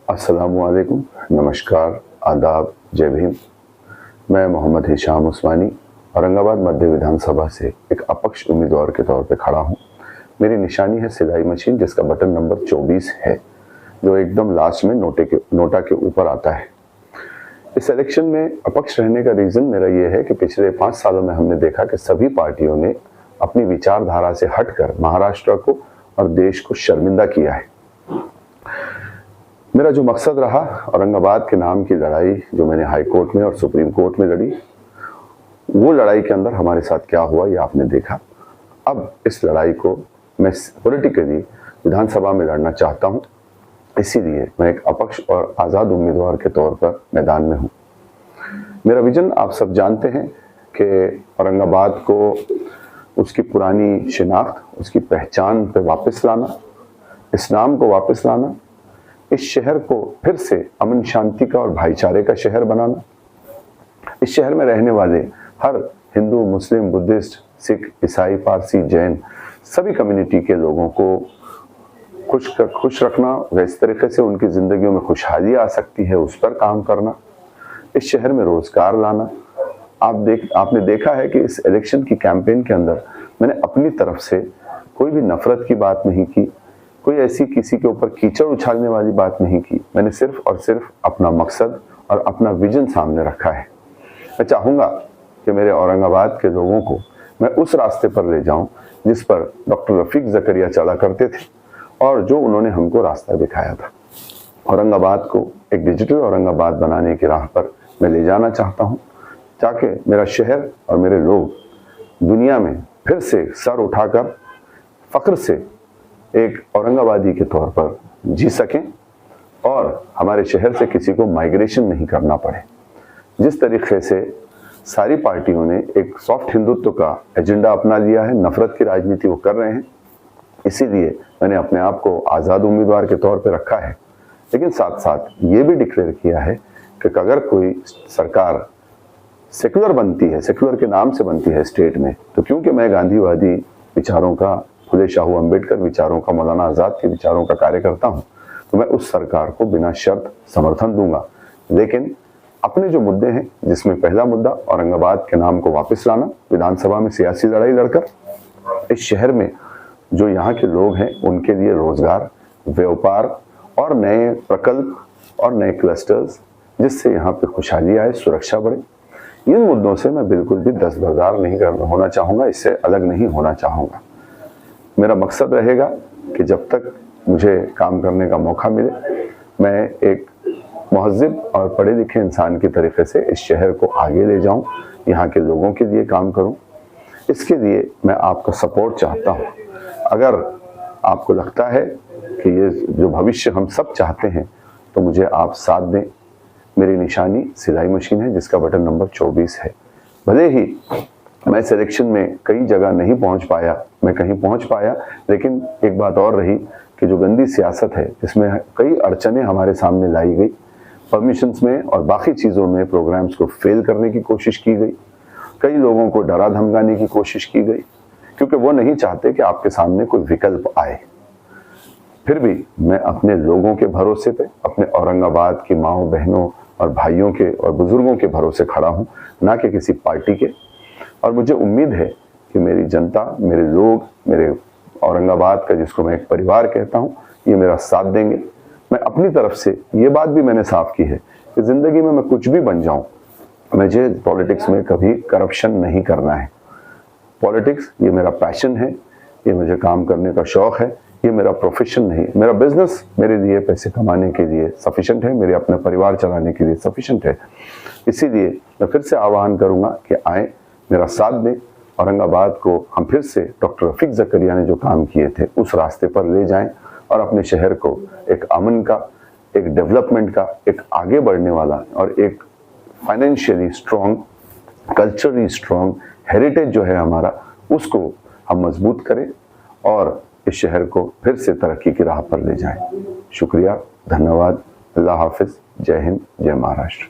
अस्सलामुअलैकुम, नमस्कार, आदाब, जय भीम। मैं मोहम्मद हिशाम उस्मानी औरंगाबाद मध्य विधानसभा से एक अपक्ष उम्मीदवार के तौर पे खड़ा हूँ। मेरी निशानी है सिलाई मशीन, जिसका बटन नंबर 24 है, जो एकदम लास्ट में नोटा के ऊपर आता है। इस इलेक्शन में अपक्ष रहने का रीज़न मेरा ये है कि पिछले 5 सालों में हमने देखा कि सभी पार्टियों ने अपनी विचारधारा से हटकर महाराष्ट्र को और देश को शर्मिंदा किया है। मेरा जो मकसद रहा, औरंगाबाद के नाम की लड़ाई जो मैंने हाई कोर्ट में और सुप्रीम कोर्ट में लड़ी, वो लड़ाई के अंदर हमारे साथ क्या हुआ ये आपने देखा। अब इस लड़ाई को मैं पॉलिटिकली विधानसभा में लड़ना चाहता हूँ, इसीलिए मैं एक अपक्ष और आज़ाद उम्मीदवार के तौर पर मैदान में हूँ। मेरा विजन आप सब जानते हैं कि औरंगाबाद को उसकी पुरानी शिनाख्त, उसकी पहचान पे वापस लाना, इस नाम को वापस लाना, इस शहर को फिर से अमन शांति का और भाईचारे का शहर बनाना, इस शहर में रहने वाले हर हिंदू, मुस्लिम, बुद्धिस्ट, सिख, ईसाई, पारसी, जैन सभी कम्युनिटी के लोगों को खुश रखना, व इस तरीके से उनकी जिंदगियों में खुशहाली आ सकती है उस पर काम करना, इस शहर में रोजगार लाना। आपने देखा है कि इस इलेक्शन की कैंपेन के अंदर मैंने अपनी तरफ से कोई भी नफरत की बात नहीं की, कोई ऐसी किसी के ऊपर कीचड़ उछालने वाली बात नहीं की। मैंने सिर्फ और सिर्फ अपना मकसद और अपना विजन सामने रखा है। मैं चाहूँगा कि मेरे औरंगाबाद के लोगों को मैं उस रास्ते पर ले जाऊं जिस पर डॉक्टर रफीक ज़करिया चला करते थे और जो उन्होंने हमको रास्ता दिखाया था। औरंगाबाद को एक डिजिटल औरंगाबाद बनाने की राह पर मैं ले जाना चाहता हूँ, ताकि मेरा शहर और मेरे लोग दुनिया में फिर से सर उठाकर फख्र से एक औरंगाबादी के तौर पर जी सकें और हमारे शहर से किसी को माइग्रेशन नहीं करना पड़े। जिस तरीके से सारी पार्टियों ने एक सॉफ्ट हिंदुत्व का एजेंडा अपना लिया है, नफरत की राजनीति वो कर रहे हैं, इसीलिए मैंने अपने आप को आज़ाद उम्मीदवार के तौर पर रखा है। लेकिन साथ साथ ये भी डिक्लेयर किया है कि अगर कोई सरकार सेकुलर बनती है, सेकुलर के नाम से बनती है स्टेट में, तो क्योंकि मैं गांधीवादी विचारों का, फुले शाहू अम्बेडकर विचारों का, मौलाना आज़ाद के विचारों का कार्यकर्ता हूं, तो मैं उस सरकार को बिना शर्त समर्थन दूंगा। लेकिन अपने जो मुद्दे हैं, जिसमें पहला मुद्दा औरंगाबाद के नाम को वापस लाना, विधानसभा में सियासी लड़ाई लड़कर इस शहर में जो यहाँ के लोग हैं उनके लिए रोजगार, व्यापार और नए प्रकल्प और नए क्लस्टर्स, जिससे यहाँ पे खुशहाली आए, सुरक्षा बढ़े, इन मुद्दों से मैं बिल्कुल भी दस्तबरदार नहीं होना चाहूँगा, इससे अलग नहीं होना चाहूँगा। मेरा मकसद रहेगा कि जब तक मुझे काम करने का मौका मिले, मैं एक महज़िब और पढ़े लिखे इंसान की तरीके से इस शहर को आगे ले जाऊं, यहाँ के लोगों के लिए काम करूं। इसके लिए मैं आपका सपोर्ट चाहता हूं। अगर आपको लगता है कि ये जो भविष्य हम सब चाहते हैं, तो मुझे आप साथ दें। मेरी निशानी सिलाई मशीन है, जिसका बटन नंबर 24 है। भले ही मैं सिलेक्शन में कई जगह नहीं पहुंच पाया, मैं कहीं पहुंच पाया, लेकिन एक बात और रही कि जो गंदी सियासत है, इसमें कई अड़चने हमारे सामने लाई गई। परमिशंस में और बाकी चीज़ों में प्रोग्राम्स को फेल करने की कोशिश की गई, कई लोगों को डरा धमकाने की कोशिश की गई, क्योंकि वो नहीं चाहते कि आपके सामने कोई विकल्प आए। फिर भी मैं अपने लोगों के भरोसे पे, अपने औरंगाबाद की माओ बहनों और भाइयों के और बुजुर्गों के भरोसे खड़ा हूँ, ना कि किसी पार्टी के। और मुझे उम्मीद है कि मेरी जनता, मेरे लोग, मेरे औरंगाबाद का, जिसको मैं एक परिवार कहता हूँ, ये मेरा साथ देंगे। मैं अपनी तरफ से ये बात भी मैंने साफ की है कि जिंदगी में मैं कुछ भी बन जाऊं, मुझे पॉलिटिक्स में कभी करप्शन नहीं करना है। पॉलिटिक्स ये मेरा पैशन है, ये मुझे काम करने का शौक है, ये मेरा प्रोफेशन नहीं। मेरा बिजनेस मेरे लिए पैसे कमाने के लिए सफिशिएंट है, मेरे अपने परिवार चलाने के लिए सफिशिएंट है। इसीलिए मैं फिर से आह्वान करूंगा कि आए, मेरा साथ दें, औरंगाबाद को हम फिर से डॉक्टर रफीक ज़करिया ने जो काम किए थे उस रास्ते पर ले जाएं और अपने शहर को एक अमन का, एक डेवलपमेंट का, एक आगे बढ़ने वाला और एक financially strong, culturally strong heritage जो है हमारा, उसको हम मजबूत करें और इस शहर को फिर से तरक्की की राह पर ले जाएं। शुक्रिया, धन्यवाद, अल्लाह हाफिज, जय हिंद, जय महाराष्ट्र।